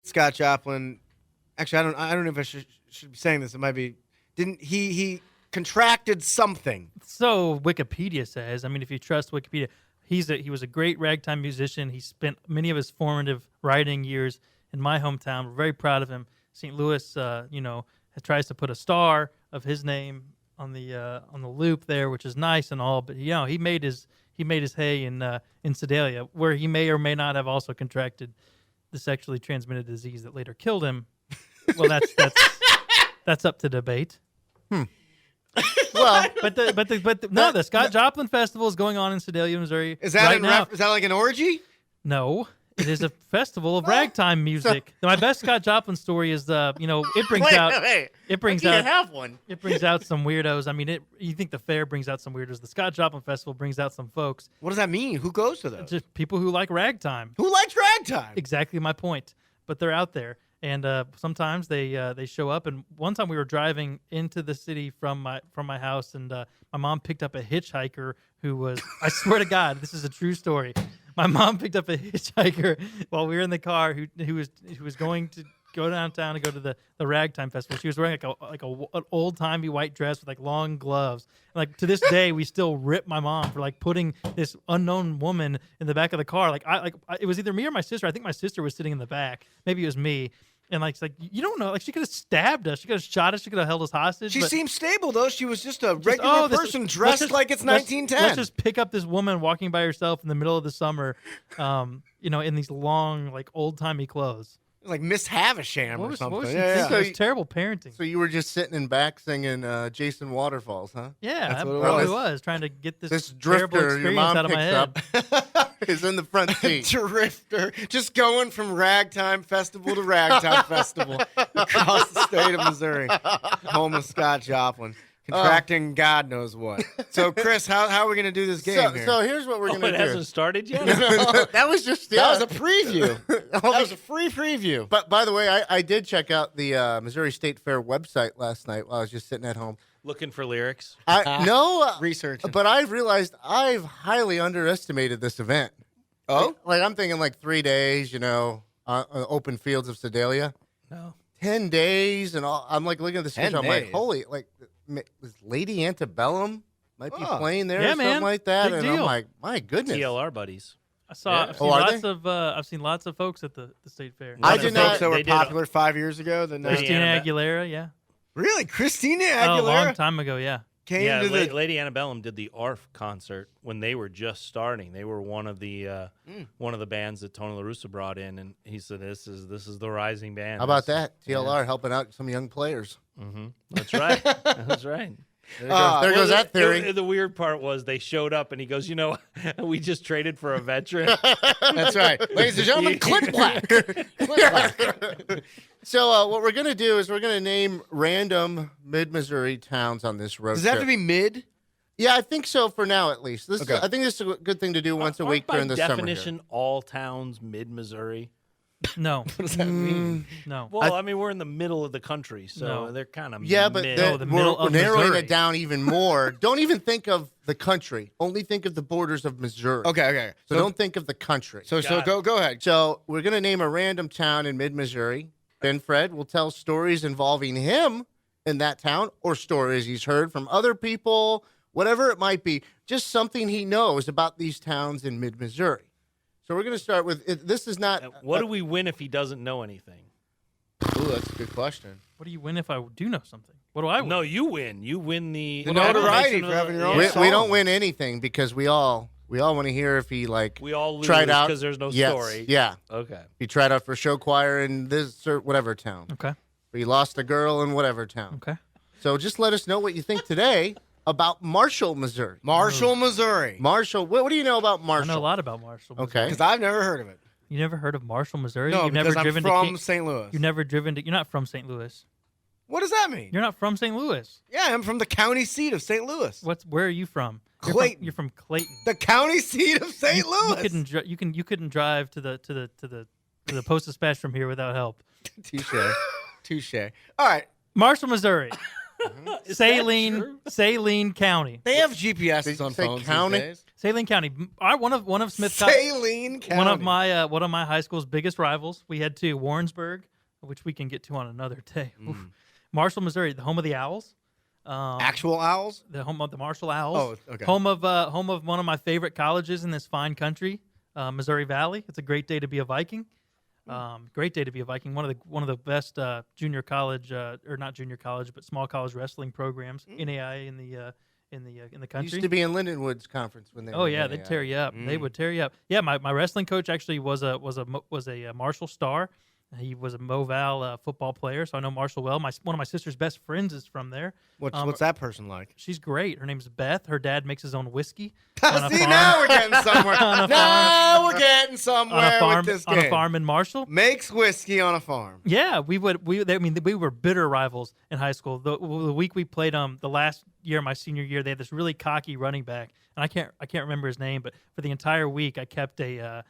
Scott Joplin. Actually, I don't know if I should be saying this. It might be. Didn't he contracted something? So Wikipedia says. I mean, if you trust Wikipedia, he was a great ragtime musician. He spent many of his formative writing years in my hometown. We're very proud of him. St. Louis, tries to put a star of his name on the loop there, which is nice and all. But he made his hay in Sedalia, where he may or may not have also contracted the sexually transmitted disease that later killed him. Well, that's up to debate. Well, the Scott Joplin Festival is going on in Sedalia, Missouri. Is that now. Is that like an orgy? No. It is a festival of ragtime music. My best Scott Joplin story is it brings have one. It brings out some weirdos. I mean, you think the fair brings out some weirdos. The Scott Joplin Festival brings out some folks. What does that mean? Who goes to those? Just people who like ragtime. Who likes ragtime? Exactly my point. But they're out there, and sometimes they show up. And one time we were driving into the city from my house, and my mom picked up a hitchhiker who was, I swear to God, this is a true story. My mom picked up a hitchhiker while we were in the car who was going to go downtown to go to the Ragtime Festival. She was wearing an old timey white dress with like long gloves. Like to this day, we still rip my mom for like putting this unknown woman in the back of the car. It was either me or my sister. I think my sister was sitting in the back. Maybe it was me. And it's like, you don't know. Like, she could have stabbed us. She could have shot us. She could have held us hostage. She seems stable, though. She was just a regular person dressed like it's 1910. Let's just pick up this woman walking by herself in the middle of the summer, in these long, like, old-timey clothes. Like Miss Havisham or something. It was terrible parenting. So you were just sitting in back singing Jason Waterfalls, huh? Yeah, that's I what it probably was. was. Trying to get this drifter terrible your experience mom out of my head. picks up is in the front seat. Drifter. Just going from Ragtime Festival to Ragtime Festival across the state of Missouri. Home of Scott Joplin. Contracting God knows what. So, Chris, how are we going to do this game here? So here's what we're going to do. It hasn't started yet? That was just That was a preview. That was a free preview. But by the way, I did check out the Missouri State Fair website last night while I was just sitting at home. Looking for lyrics? Research. But I've realized I've highly underestimated this event. Oh? Like I'm thinking like 3 days, open fields of Sedalia. No. 10 days and all. I'm like looking at the schedule. I'm like, holy, like, this Lady Antebellum might be playing there or something like that. Big and deal. I'm like, my goodness. TLR buddies. I've seen lots of folks at the state fair. I did not. Folks that were popular 5 years ago. Christina Aguilera, yeah. Really? Christina Oh, a Aguilera? long time ago, yeah. Came to the... Lady Antebellum did the ARF concert when they were just starting. They were one of the bands that Tony La Russa brought in, and he said, "This is the rising band." How about that? TLR helping out some young players. Mm-hmm. That's right. That's right. There goes that theory. The weird part was they showed up, and he goes, we just traded for a veteran. That's right. Ladies and gentlemen, Clint Black. So what we're going to do is we're going to name random mid-Missouri towns on this road Does that have to be mid? Yeah, I think so for now at least. Okay. I think this is a good thing to do once a week during the summer. By definition, all towns mid-Missouri. No. What does that mean? No. Well, we're in the middle of the country, so they're kind of but mid. we're narrowing it down even more. Don't even think of the country. Only think of the borders of Missouri. Okay. So don't think of the country. So go ahead. So we're going to name a random town in mid-Missouri. Ben Fred will tell stories involving him in that town or stories he's heard from other people, whatever it might be, just something he knows about these towns in mid-Missouri. So we're going to start with, this is not... What do we win if he doesn't know anything? Ooh, that's a good question. What do you win if I do know something? What do I win? No, you win. You win the notoriety for having your own song. We don't win anything because we all want to hear if he we all lose tried out because there's no story. Yeah. Okay. He tried out for show choir in this or whatever town. Okay. He lost a girl in whatever town. Okay. So just let us know what you think today about Marshall, Missouri. Marshall, Missouri. Marshall. What do you know about Marshall? I know a lot about Marshall. Missouri. Okay. Because I've never heard of it. You never heard of Marshall, Missouri? No, You've because never driven I'm to from St. Louis. You've never driven to. You're not from St. Louis. What does that mean? You're not from St. Louis. Yeah, I'm from the county seat of St. Louis. Where are you from? Clayton. You're from Clayton. The county seat of St. Louis. You couldn't drive to the Post Dispatch from here without help. Touche. All right. Marshall, Missouri. Saline County. They have GPSs on say phones county? these days. Saline County. One of Smith. Saline County. One of my high school's biggest rivals. We had two. Warrensburg, which we can get to on another day. Marshall, Missouri, the home of the Owls. Actual owls? The home of the Marshall Owls. Oh, okay. Home of one of my favorite colleges in this fine country, Missouri Valley. It's a great day to be a Viking. Great day to be a Viking. One of the best junior college, or not junior college, but small college wrestling programs, NAIA in the country. Used to be in Lindenwood's conference when they. Oh were yeah, in they'd NAIA. tear you up. They would tear you up. Yeah, my wrestling coach actually was a Marshall star. He was a Moval football player, so I know Marshall well. One of my sister's best friends is from there. What's that person like? She's great. Her name's Beth. Her dad makes his own whiskey. See, now we're getting somewhere. Now we're getting somewhere with this game. On a farm in Marshall. Makes whiskey on a farm. Yeah, we were bitter rivals in high school. The week we played the last year, my senior year, they had this really cocky running back, and I can't remember his name, but for the entire week I kept a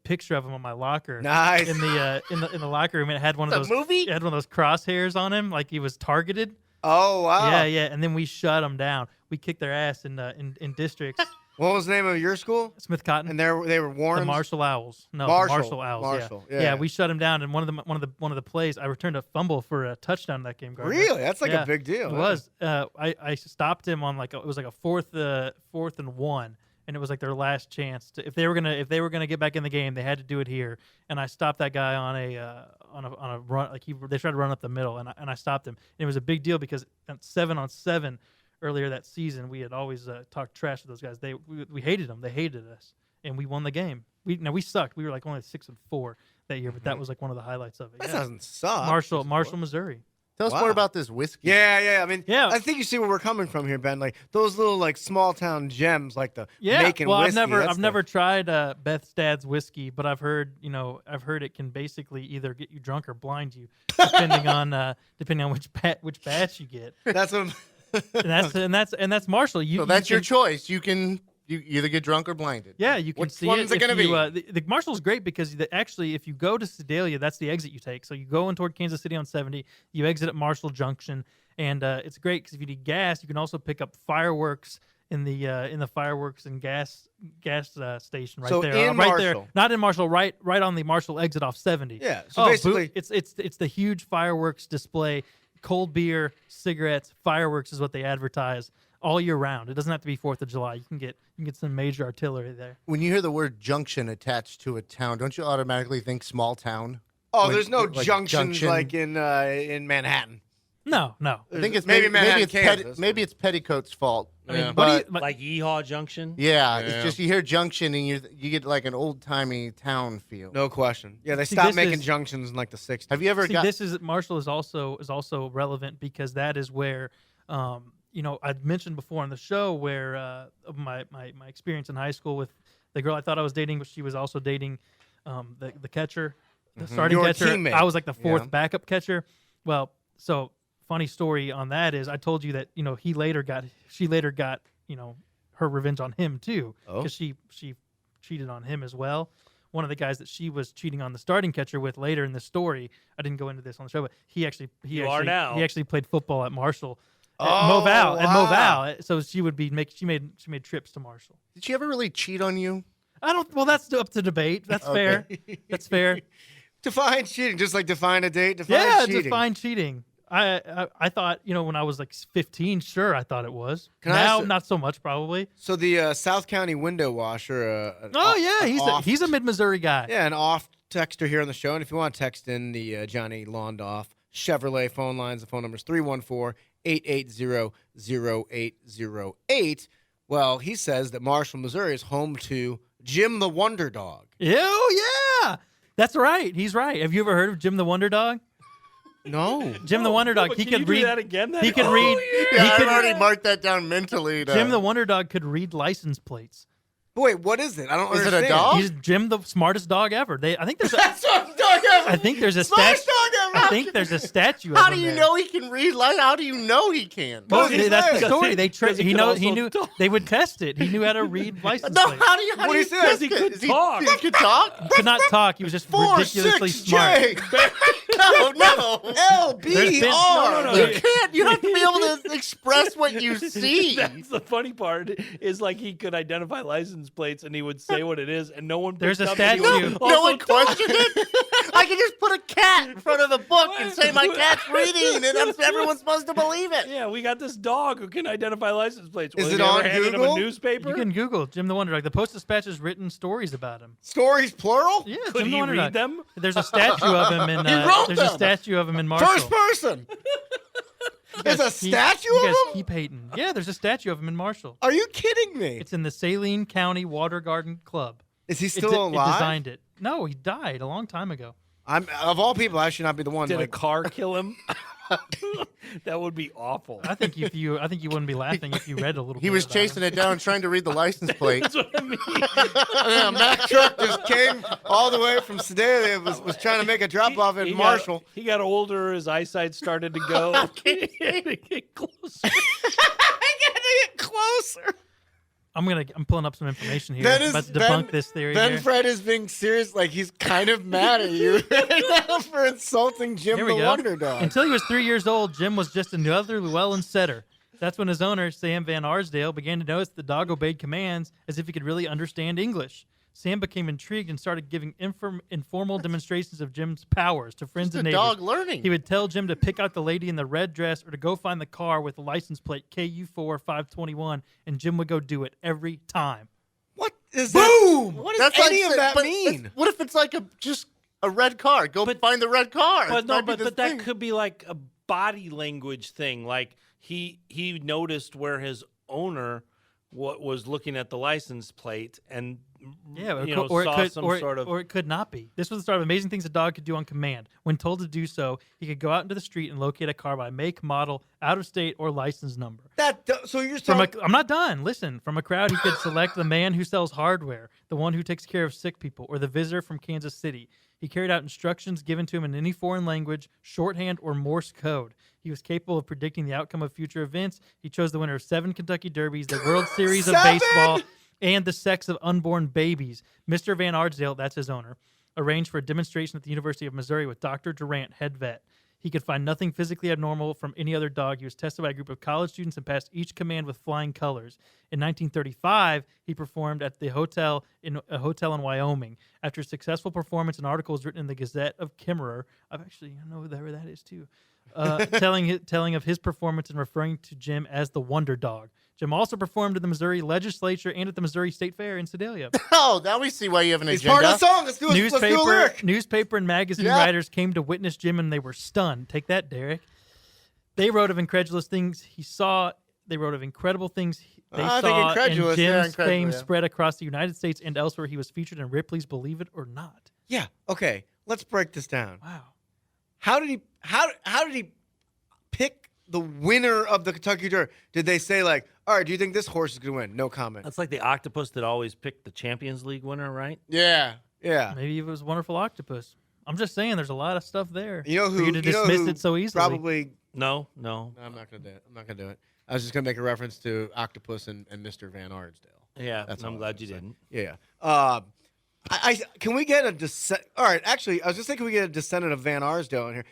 picture of him on my locker. Nice. In the locker room, and it had one of those movie? It had one of those crosshairs on him, like he was targeted. Oh wow. Yeah. And then we shut them down. We kicked their ass in districts. What was the name of your school? Smith Cotton. And they were Warrens. The Marshall Owls. No, Marshall. Marshall Owls. Marshall. Yeah. Yeah. We shut them down, and one of the plays, I returned a fumble for a touchdown in that game. Gardner. Really? That's like Yeah, a big deal. It was. I stopped him on it was like a fourth and 1. And it was like their last chance to, if they were gonna get back in the game, they had to do it here. And I stopped that guy on a run, like they tried to run up the middle, and I stopped him. And it was a big deal because at 7-on-7 earlier that season, we had always talked trash to those guys. We hated them. They hated us, and we won the game. We sucked. We were like only 6-4 that year, but that was like one of the highlights of it. That Yeah. doesn't suck. Marshall, Missouri. Tell us Wow. more about this whiskey. Yeah. I mean, Yeah. I think you see where we're coming from here, Ben. Like those little like small town gems, like the Yeah, making well, whiskey. I've never tried Beth's dad's whiskey, but I've heard it can basically either get you drunk or blind you, depending on which batch you get. That's what. And that's Marshall. So that's your choice. You either get drunk or blinded. Yeah, you can Which see one's it. it gonna be? The Marshall's great because actually, if you go to Sedalia, that's the exit you take. So you go in toward Kansas City on 70, you exit at Marshall Junction, and it's great because if you need gas, you can also pick up fireworks in the fireworks and gas station right So there. in Right there, Marshall. not in Marshall, right on the Marshall exit off 70. Yeah, so basically- it's the huge fireworks display. Cold beer, cigarettes, fireworks is what they advertise all year round. It doesn't have to be 4th of July. You can get some major artillery there. When you hear the word junction attached to a town, don't you automatically think small town? Oh, Like- there's no like junctions junction. like in Manhattan. No. I think it's maybe Manhattan, it's Kansas. maybe it's Petticoat's fault. I mean, Yeah. what do you, But- Like Yeehaw Junction. Yeah, Yeah. it's just you hear junction and you get like an old timey town feel. No question. Yeah, they See, stopped this making is- junctions in like the 60s. Have you ever See, got? Marshall is also relevant because that is where I'd mentioned before on the show where of my experience in high school with the girl I thought I was dating, but she was also dating the catcher, the starting Your catcher. teammate. I was like the fourth Yeah. backup catcher. Well, so funny story on that is I told you that she later got her revenge on him too Oh. because she cheated on him as well. One of the guys that she was cheating on the starting catcher with later in the story. I didn't go into this on the show, but he actually played football at Marshall. At Oh, Moval. So she made trips to Marshall. Did she ever really cheat on you? Well, that's up to debate. That's fair. That's fair. Define cheating, just like define a date. Define cheating. Define cheating. I thought, when I was like 15, sure, I thought it was. Can I Now, ask- not so much, probably. So the South County window washer. He's a mid-Missouri guy. Yeah, an off texter here on the show. And if you want to text in the Johnny Londoff Chevrolet phone lines, the phone number is 314-880-0808. Well, he says that Marshall, Missouri is home to Jim the Wonder Dog. Yeah. That's right. He's right. Have you ever heard of Jim the Wonder Dog? No. Jim the Wonder Dog. He Can you could do read that again. He could read. Yeah, He I've could already marked that down mentally. Jim the Wonder Dog could read license plates. Wait, what is it? I don't Is it a understand. dog? He's Jim, the smartest dog ever. I think there's a That's what dog ever. I think there's a Smartest statue. dog ever. I think there's a statue. How of do him you there. know he can read? How do you know he can? Well, Because he's that's the there. story. He could He also knew. talk. They would test it. He knew how to read license No, plates. how do you? How What do you he said? test He it? could Is talk. He could talk. Could not talk. He was just ridiculously 4-6 smart. J. No, No. LBR. No. You can't. You have to be able to express what you see. That's the funny part. Is like he could identify license plates and he would say what it is, and no one. There's picked a up and he statue. would No also one talk. questioned it. I can just put a cat in front of the book and say my cat's reading, and everyone's supposed to believe it. Yeah, we got this dog who can identify license plates. Is Well, it have you on ever handed him Google? a newspaper? You can Google Jim the Wonder Dog. The Post-Dispatch has written stories about him. Stories plural? Yeah, Could Jim the he Wonder read Dog. them? There's a statue of him in. wrote There's a them. statue of him in Marshall. First person. There's a statue You of guys him? keep hating. Yeah, there's a statue of him in Marshall. Are you kidding me? It's in the Saline County Water Garden Club. Is he It still de- alive? It designed it. No, he died a long time ago. I'm of all people, I should not be the one. Did a Like, car kill him? That would be awful. I think you wouldn't be laughing if you read a little. He bit was about chasing him. it down, trying to read the license plate. That's what I mean. yeah, Mack truck just came all the way from Sedalia. Was trying to make a drop off at He Marshall. He got older. His eyesight started to go. He had to get closer. I gotta get closer. I'm pulling up some information here. Ben I'm is about to debunk this theory. Ben here. Fred is being serious, like he's kind of mad at you right now for insulting Jim Here the we go. Wonder Dog. Until he was 3 years old, Jim was just another Llewellyn setter. That's when his owner, Sam Van Arsdale, began to notice the dog obeyed commands as if he could really understand English. Sam became intrigued and started giving informal demonstrations of Jim's powers to friends It's and a neighbors. dog learning. He would tell Jim to pick out the lady in the red dress or to go find the car with the license plate KU4 521, and Jim would go do it every time. What is Boom! that? What does any of that mean? What if it's like just a red car? Go find the red car. But It no, might be but this that thing. could be like a body language thing. Like he noticed where his owner was looking at the license plate and Yeah, saw some sort of. or it could not be. This was the sort of amazing things a dog could do on command. When told to do so, he could go out into the street and locate a car by make, model, out of state, or license number. So you're I'm not done. Listen, from a crowd, he could select the man who sells hardware, the one who takes care of sick people, or the visitor from Kansas City. He carried out instructions given to him in any foreign language, shorthand, or Morse code. He was capable of predicting the outcome of future events. He chose the winner of 7 Kentucky Derbies, the World Series of 7? Baseball, and the sex of unborn babies. Mr. Van Arsdale, that's his owner, arranged for a demonstration at the University of Missouri with Dr. Durant, head vet. He could find nothing physically abnormal from any other dog. He was tested by a group of college students and passed each command with flying colors. In 1935, he performed at the hotel in a hotel in Wyoming. After a successful performance, an article was written in the Gazette of Kimmerer. I know where that is too. Telling of his performance and referring to Jim as the Wonder Dog. Jim also performed in the Missouri legislature and at the Missouri State Fair in Sedalia. Oh, now we see why you have an He's agenda. part of the song. Let's do a lyric. Newspaper and magazine Yeah. writers came to witness Jim and they were stunned. Take that, Derrick. They wrote of incredulous things he saw. They wrote of incredible things they I think saw, and incredulous, Jim's yeah, incredible, fame yeah. spread across the United States and elsewhere. He was featured in Ripley's Believe It or Not. Yeah. Okay. Let's break this down. Wow. How did he pick the winner of the Kentucky Derby? Did they say like, all right, do you think this horse is gonna win? No comment. That's like the octopus that always picked the Champions League winner, right? Yeah. Yeah. Maybe it was a wonderful octopus. I'm just saying there's a lot of stuff there. You know for who? you to you know dismiss who it so easily. Probably. No. No, I'm not gonna do it. I'm not gonna do it. I was just gonna make a reference to Octopus and Mr. Van Arsdale. Yeah, That's I'm all I glad was you gonna didn't. Yeah. I can we get a descent? All right. Actually, I was just thinking, can we get a descendant of Van Arsdale in here?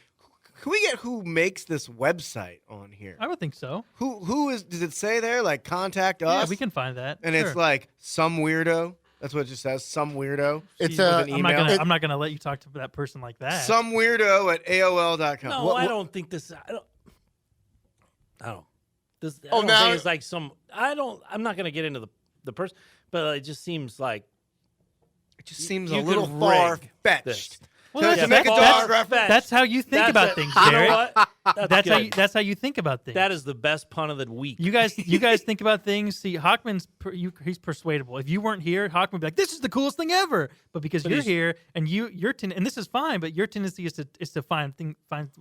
Can we get who makes this website on here? I would think so. Who is? Does it say there like contact us? Yeah, we can find that. And Sure. it's like some weirdo. That's what it just says. Some weirdo. It's With a. an email. I'm not gonna let you talk to that person like that. Some weirdo at AOL.com. No, I don't think this. I don't. This. I Oh, don't now- think it's like some. I'm not gonna get into the person, but it just seems like It just seems you a little could far rig fetched. this. Well, To that's- make a that's- dog reference. That's how you think That's about a- things, you know Derek. what? That's how you think about things. That is the best pun of the week. You guys think about things. See, Hochman's he's persuadable. If you weren't here, Hochman would be like, "This is the coolest thing ever." But because you're he's- here and and this is fine, but your tendency is to find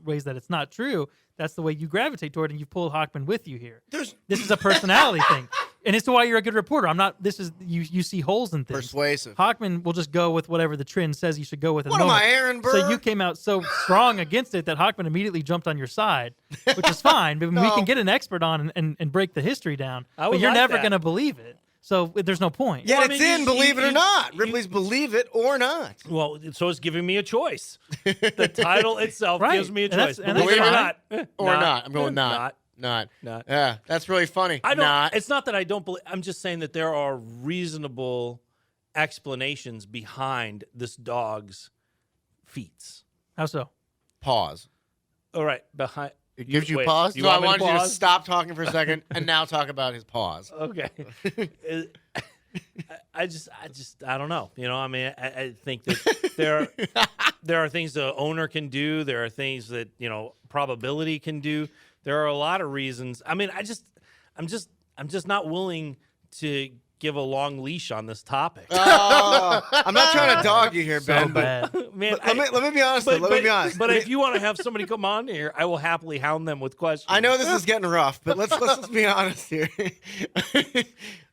ways that it's not true. That's the way you gravitate toward, and you pulled Hochman with you here. This is a personality thing, and it's why you're a good reporter. I'm not. This is you see holes in things. Persuasive. Hochman will just go with whatever the trend says you should go with. At What the am moment. I, Aaron Burr? So you came out so strong against it that Hochman immediately jumped on your side, which is fine. But we No. can get an expert on and break the history down. I But would you're like never that. going to believe it. So there's no point. Yeah, Well, I it's mean, in, believe it or not. you- Ripley's Believe It or Not. Well, so it's giving me a choice. The title itself Right. gives me a And that's- choice. and Believe it or that's not. Or not. I'm going not. Not. Yeah, that's really funny. I don't. Not. It's not that I don't believe. I'm just saying that there are reasonable explanations behind this dog's feats. How so? Pause. All right, behind. It gives you Wait, pause. you So I want me want to you to pause? stop talking for a second and now talk about his pause. Okay. I don't know. You know, I mean, I think that there are things the owner can do. There are things that, you know, probability can do. There are a lot of reasons. I mean, I'm just not willing to give a long leash on this topic. I'm not trying to dog you here, So Ben, but bad. Man, let me be honest. Let me be honest. But if you want to have somebody come on here, I will happily hound them with questions. I know this is getting rough, but let's be honest here.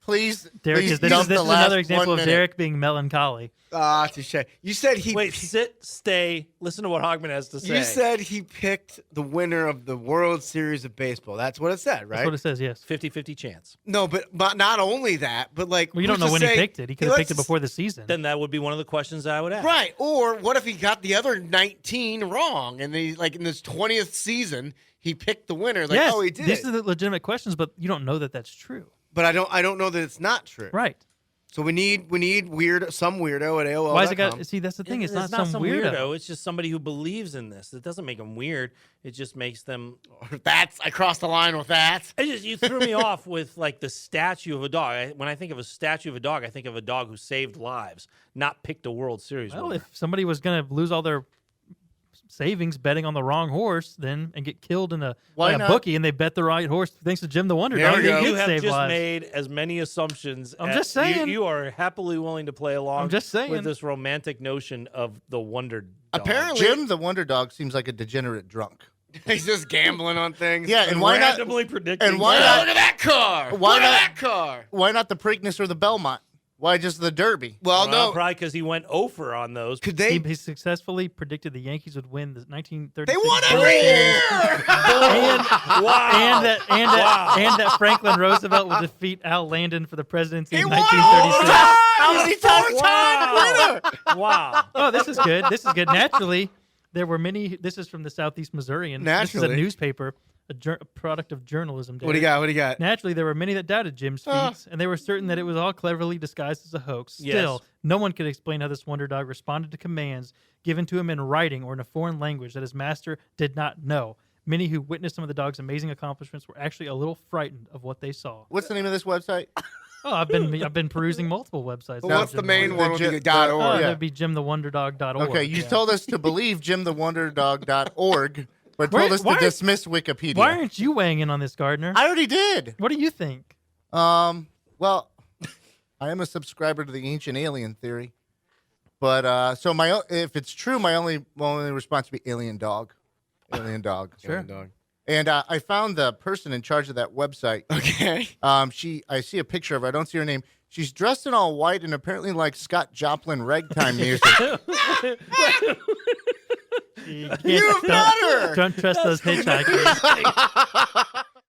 Please, Derek please is this dump is, this the is last another example 1 of minute. Derek being melancholy. Touche. You said he. Wait, sit, stay, listen to what Hochman has to say. You said he picked the winner of the World Series of Baseball. That's what it said, right? That's what it says. Yes. 50-50 chance. No, but not only that, but like Well, you don't who's know to when say- he picked it. He could have picked it let's- before the season. Then that would be one of the questions I would ask. Right. Or what if he got the other 19 wrong and he like in this 20th season he picked the winner? Like, yes. oh, he did. These are the legitimate questions, but you don't know that that's true. But I don't know that it's not true. Right. So we need some weirdo at AOL. Why is it got? See, that's the thing. It's not some weirdo. It's just somebody who believes in this. It doesn't make them weird. It just makes them. I crossed the line with that. You threw me off with like the statue of a dog. When I think of a statue of a dog, I think of a dog who saved lives, not picked a World Series Well, winner. if somebody was going to lose all their savings betting on the wrong horse, then and get killed in a Why by a not? bookie, and they bet the right horse thanks to Jim the Wonder There Dog, we they go. did You have save just lives. made as many assumptions. I'm as- just saying. You are happily willing to play along. I'm just saying. with this romantic notion of the wonder dog. Apparently, Jim the Wonder Dog seems like a degenerate drunk. he's just gambling on things. Yeah, and why not? randomly predicting. And why Look not? at that car. Why Look not- at that car. Why not the Preakness or the Belmont? Why just the Derby? Well, no. probably because he went over on those. Could they? He successfully predicted the Yankees would win the 1936. They won World every Series. year. And Wow. that Franklin Roosevelt will defeat Al Landon for the presidency He in won 1936. How many times? Wow. Oh, this is good. This is good. Naturally, there were many. This is from the Southeast Missourian. This is a Naturally. newspaper, a product of journalism. What do you Derek. got? What do you got? Naturally, there were many that doubted Jim's feats, and they were certain that it was all cleverly disguised as a hoax. Still, Yes. no one could explain how this wonder dog responded to commands given to him in writing or in a foreign language that his master did not know. Many who witnessed some of the dog's amazing accomplishments were actually a little frightened of what they saw. What's the name of this website? Oh, I've been perusing multiple websites. But now, what's the Jim main Wonder. one? Would be The the .org. Oh, yeah. that'd be jimthewonderdog.org. Okay, you Yeah. told us to believe jimthewonderdog.org, but told us to why- dismiss Wikipedia. Why aren't you weighing in on this, Gardner? I already did. What do you think? Well, I am a subscriber to the ancient alien theory, but so if it's true, my only response would be alien dog, alien dog. Sure. Dog. And I found the person in charge of that website. Okay. I see a picture of her. I don't see her name. She's dressed in all white and apparently like Scott Joplin ragtime music. You You've met her. Don't trust those hitchhikers.